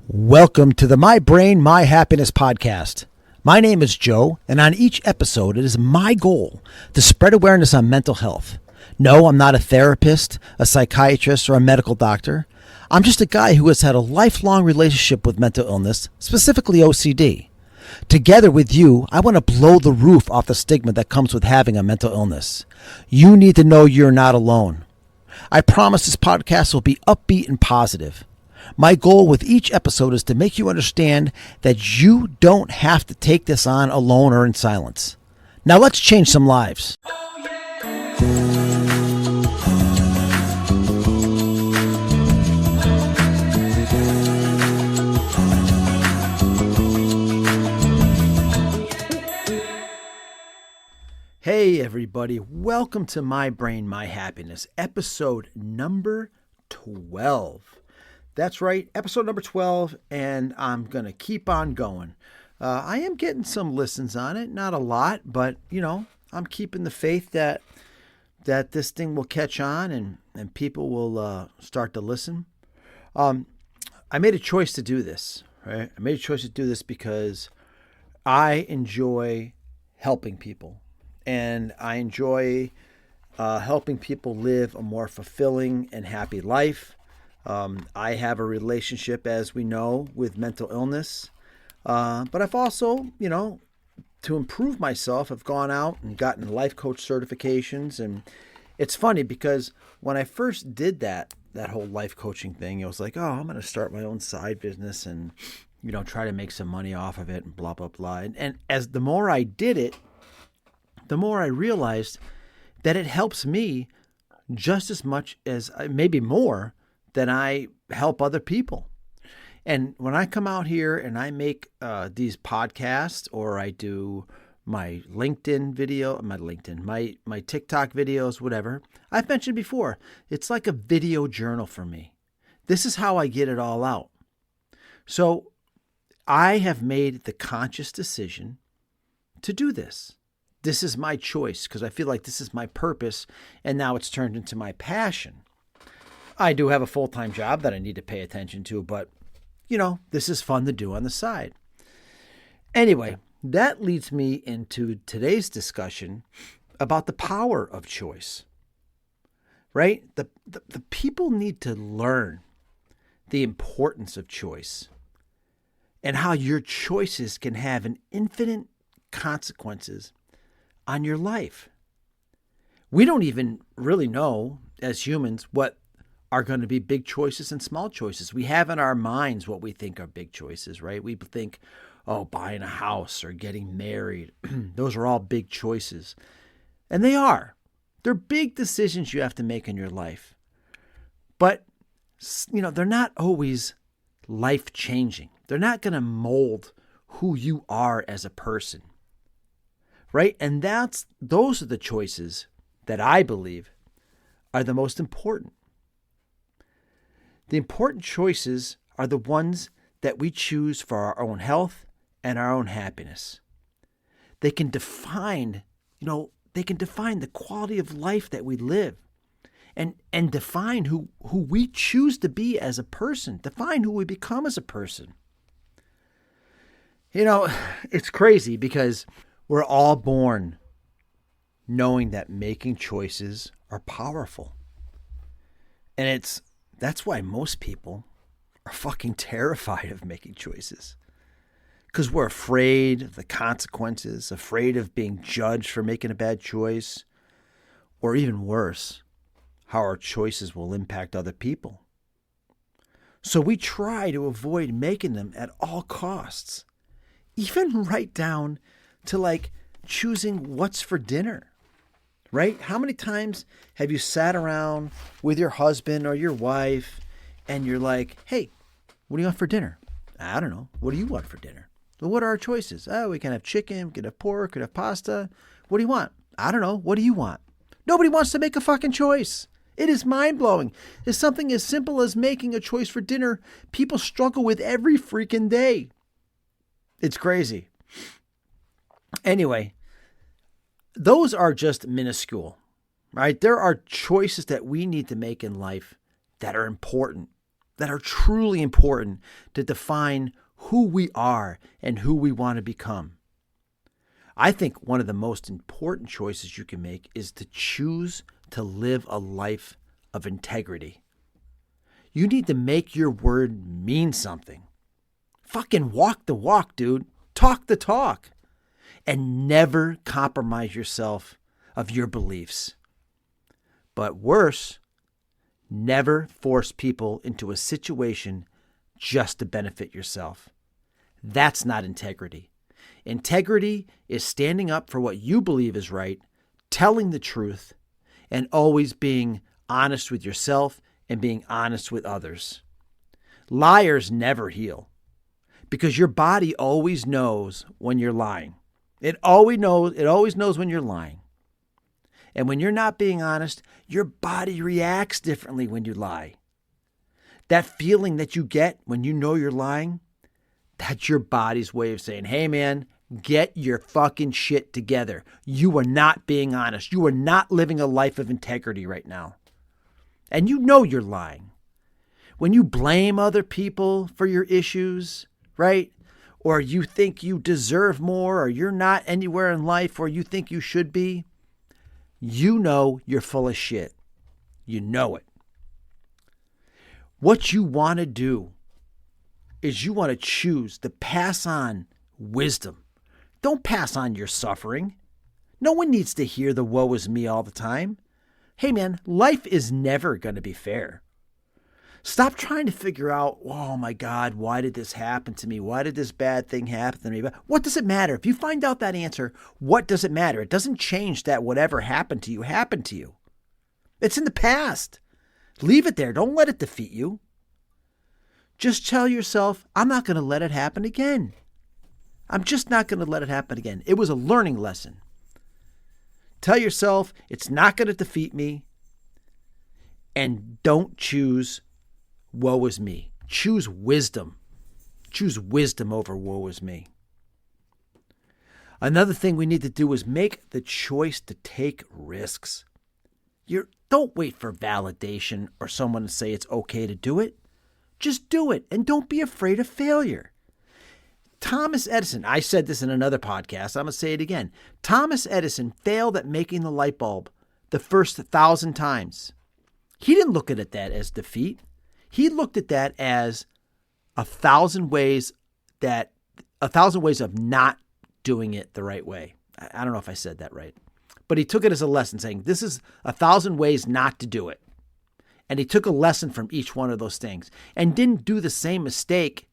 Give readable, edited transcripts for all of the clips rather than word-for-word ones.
Welcome to the My Brain, My Happiness podcast. My name is Joe, and on each episode, it is my goal to spread awareness on mental health. No, I'm not a therapist, a psychiatrist, or a medical doctor. I'm just a guy who has had a lifelong relationship with mental illness, specifically OCD. Together with you, I want to blow the roof off the stigma that comes with having a mental illness. You need to know you're not alone. I promise this podcast will be upbeat and positive. My goal with each episode is to make you understand that you don't have to take this on alone or in silence. Now let's change some lives. Hey everybody, welcome to My Brain, My Happiness, episode number 12. That's right, episode number 12, and I'm going to keep on going. I am getting some listens on it, not a lot, but, I'm keeping the faith that this thing will catch on and people will start to listen. I made a choice to do this, right? I made a choice to do this because I enjoy helping people, and I enjoy helping people live a more fulfilling and happy life. I have a relationship, as we know, with mental illness. But I've also, to improve myself, I've gone out and gotten life coach certifications. And it's funny because when I first did that whole life coaching thing, it was like, oh, I'm going to start my own side business and, try to make some money off of it and blah, blah, blah. And as the more I did it, the more I realized that it helps me just as much as, maybe more, than I help other people. And when I come out here and I make these podcasts, or I do my LinkedIn video, my TikTok videos, whatever, I've mentioned before, it's like a video journal for me. This is how I get it all out. So I have made the conscious decision to do this. This is my choice because I feel like this is my purpose, and now it's turned into my passion. I do have a full-time job that I need to pay attention to, but, this is fun to do on the side. Anyway, that leads me into today's discussion about the power of choice, right? The people need to learn the importance of choice and how your choices can have an infinite consequences on your life. We don't even really know as humans what are going to be big choices and small choices. We have in our minds what we think are big choices, right? We think, buying a house or getting married. Those are all big choices. And they are. They're big decisions you have to make in your life. But, they're not always life-changing. They're not going to mold who you are as a person, right? And those are the choices that I believe are the most important. The important choices are the ones that we choose for our own health and our own happiness. They can define, the quality of life that we live and define who we choose to be as a person, define who we become as a person. It's crazy because we're all born knowing that making choices are powerful. And that's why most people are fucking terrified of making choices. Because we're afraid of the consequences, afraid of being judged for making a bad choice, or even worse, how our choices will impact other people. So we try to avoid making them at all costs, even right down to choosing what's for dinner. Right? How many times have you sat around with your husband or your wife and you're like, hey, what do you want for dinner? I don't know. What do you want for dinner? Well, what are our choices? Oh, we can have chicken, we can have pork, we can have pasta. What do you want? I don't know. What do you want? Nobody wants to make a fucking choice. It is mind-blowing. It's something as simple as making a choice for dinner people struggle with every freaking day. It's crazy. Anyway, those are just minuscule, right? There are choices that we need to make in life that are important. that are truly important to define who we are and who we want to become. I think one of the most important choices you can make is to choose to live a life of integrity. You need to make your word mean something. Fucking walk the walk, dude. Talk the talk. And never compromise yourself of your beliefs. But worse, never force people into a situation just to benefit yourself. That's not integrity. Integrity is standing up for what you believe is right, telling the truth, and always being honest with yourself and being honest with others. Liars never heal because your body always knows when you're lying. It always knows when you're lying. And when you're not being honest, your body reacts differently when you lie. That feeling that you get when you know you're lying, that's your body's way of saying, hey man, get your fucking shit together. You are not being honest. You are not living a life of integrity right now. And you know you're lying. When you blame other people for your issues, right? Or you think you deserve more, or you're not anywhere in life where you think you should be, you know you're full of shit. You know it. What you want to do is you want to choose to pass on wisdom. Don't pass on your suffering. No one needs to hear the woe is me all the time. Hey man, life is never going to be fair. Stop trying to figure out, oh my God, why did this happen to me? Why did this bad thing happen to me? What does it matter? If you find out that answer, what does it matter? It doesn't change that whatever happened to you. It's in the past. Leave it there. Don't let it defeat you. Just tell yourself, I'm not going to let it happen again. I'm just not going to let it happen again. It was a learning lesson. Tell yourself it's not going to defeat me. And don't choose woe is me. Choose wisdom. Choose wisdom over woe is me. Another thing we need to do is make the choice to take risks. Don't wait for validation or someone to say it's okay to do it. Just do it and don't be afraid of failure. Thomas Edison, I said this in another podcast, I'm going to say it again. Thomas Edison failed at making the light bulb the first 1,000 times. He didn't look at that as defeat. He looked at that as 1,000 ways of not doing it the right way. I don't know if I said that right, but he took it as a lesson saying, this is 1,000 ways not to do it. And he took a lesson from each one of those things and didn't do the same mistake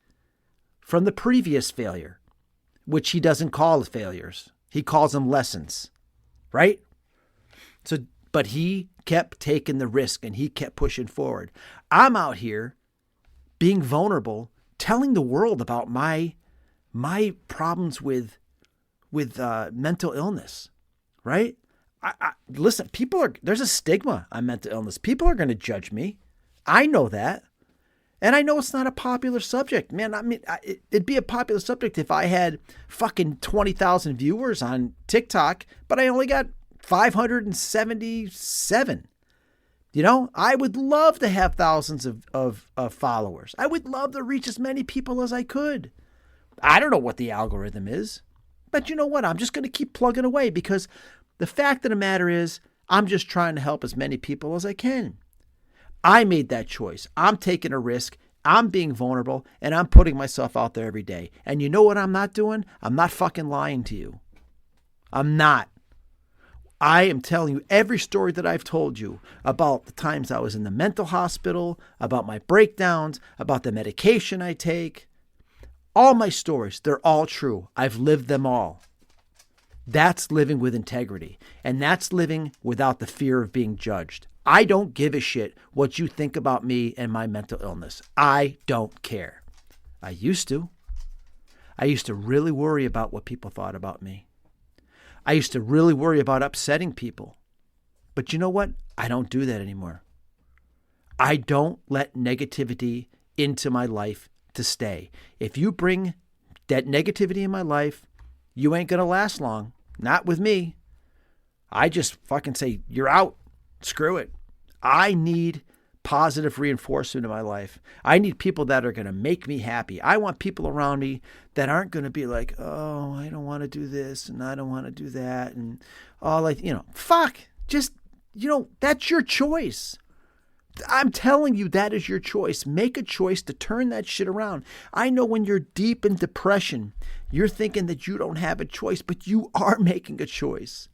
from the previous failure, which he doesn't call failures. He calls them lessons, right? But he kept taking the risk and he kept pushing forward. I'm out here being vulnerable, telling the world about my problems with mental illness, right? Listen, there's a stigma on mental illness. People are going to judge me. I know that. And I know it's not a popular subject, man. I mean, it'd be a popular subject if I had fucking 20,000 viewers on TikTok, but I only got 577. You know, I would love to have thousands of followers. I would love to reach as many people as I could. I don't know what the algorithm is, but you know what? I'm just going to keep plugging away because the fact of the matter is I'm just trying to help as many people as I can. I made that choice. I'm taking a risk. I'm being vulnerable and I'm putting myself out there every day. And you know what I'm not doing? I'm not fucking lying to you. I'm not. I am telling you every story that I've told you about the times I was in the mental hospital, about my breakdowns, about the medication I take. All my stories, they're all true. I've lived them all. That's living with integrity. And that's living without the fear of being judged. I don't give a shit what you think about me and my mental illness. I don't care. I used to. I used to really worry about what people thought about me. I used to really worry about upsetting people. But you know what? I don't do that anymore. I don't let negativity into my life to stay. If you bring that negativity in my life, you ain't going to last long. Not with me. I just fucking say, you're out. Screw it. I need positive reinforcement in my life. I need people that are going to make me happy. I want people around me that aren't going to be like, oh, I don't want to do this and I don't want to do that. And fuck, just, that's your choice. I'm telling you, that is your choice. Make a choice to turn that shit around. I know when you're deep in depression, you're thinking that you don't have a choice, but you are making a choice.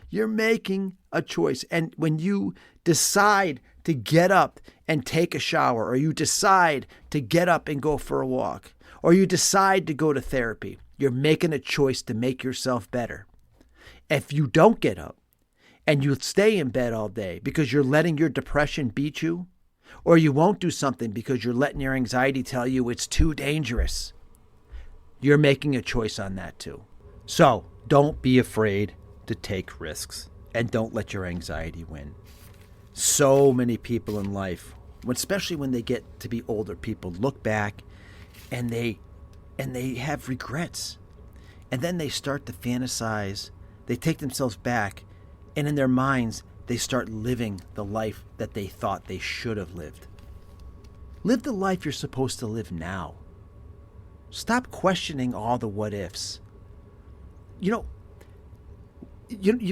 You're making a choice. And when you decide to get up and take a shower, or you decide to get up and go for a walk, or you decide to go to therapy, you're making a choice to make yourself better. If you don't get up and you stay in bed all day because you're letting your depression beat you, or you won't do something because you're letting your anxiety tell you it's too dangerous, you're making a choice on that too. So don't be afraid to take risks, and don't let your anxiety win. So many people in life, especially when they get to be older people, look back and they have regrets. And then they start to fantasize. They take themselves back, and in their minds, they start living the life that they thought they should have lived. Live the life you're supposed to live now. Stop questioning all the what ifs.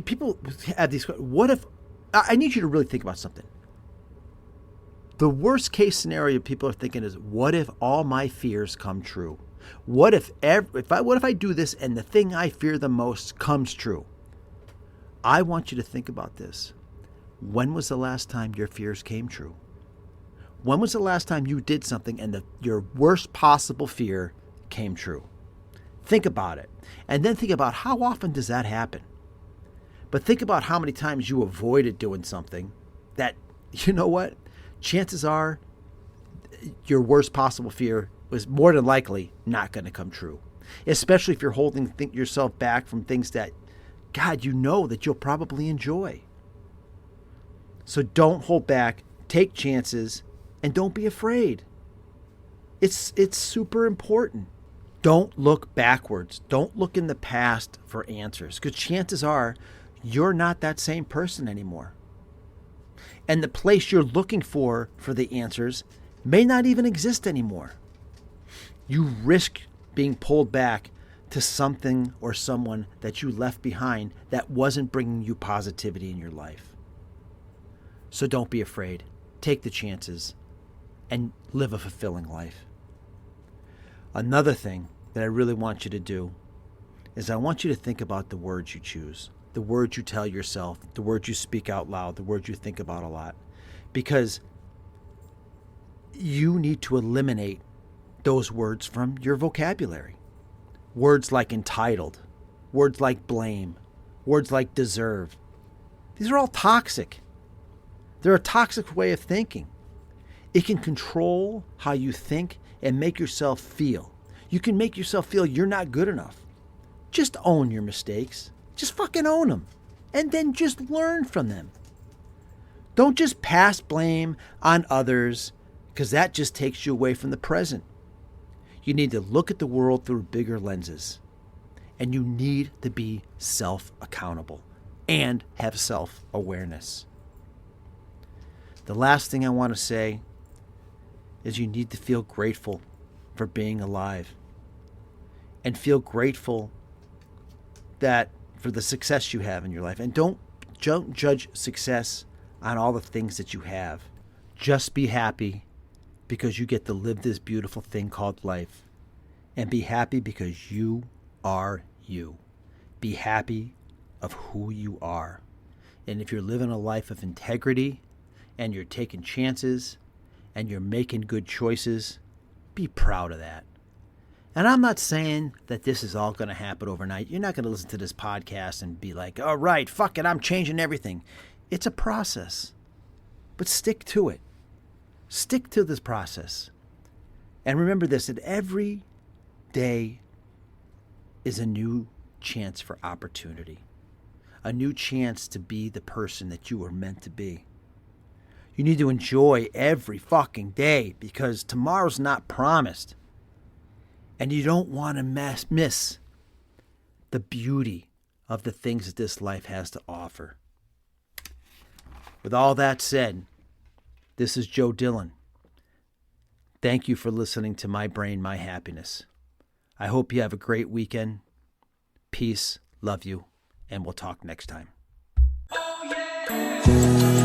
People have these, what if, I need you to really think about something. The worst case scenario people are thinking is, what if all my fears come true? What if I do this and the thing I fear the most comes true? I want you to think about this. When was the last time your fears came true? When was the last time you did something and your worst possible fear came true? Think about it. And then think about, how often does that happen? But think about how many times you avoided doing something that, chances are your worst possible fear was more than likely not going to come true. Especially if you're holding yourself back from things that, God, that you'll probably enjoy. So don't hold back, take chances, and don't be afraid. It's super important. Don't look backwards. Don't look in the past for answers, because chances are you're not that same person anymore. And the place you're looking for the answers may not even exist anymore. You risk being pulled back to something or someone that you left behind that wasn't bringing you positivity in your life. So don't be afraid. Take the chances and live a fulfilling life. Another thing that I really want you to do is I want you to think about the words you choose, the words you tell yourself, the words you speak out loud, the words you think about a lot. Because you need to eliminate those words from your vocabulary. Words like entitled, words like blame, words like deserve. These are all toxic. They're a toxic way of thinking. It can control how you think and make yourself feel. You can make yourself feel you're not good enough. Just own your mistakes. Just fucking own them. And then just learn from them. Don't just pass blame on others, because that just takes you away from the present. You need to look at the world through bigger lenses. And you need to be self-accountable and have self-awareness. The last thing I want to say is you need to feel grateful for being alive. And feel grateful for the success you have in your life. And don't judge success on all the things that you have. Just be happy because you get to live this beautiful thing called life. And be happy because you are you. Be happy of who you are. And if you're living a life of integrity and you're taking chances and you're making good choices, be proud of that. And I'm not saying that this is all going to happen overnight. You're not going to listen to this podcast and be like, all right, fuck it, I'm changing everything. It's a process. But stick to it. Stick to this process. And remember this, that every day is a new chance for opportunity. A new chance to be the person that you were meant to be. You need to enjoy every fucking day because tomorrow's not promised. And you don't want to miss the beauty of the things that this life has to offer. With all that said, This is Joe Dillon. Thank you for listening to My Brain, My Happiness. I hope you have a great weekend. Peace, love you, and we'll talk next time. Oh, yeah.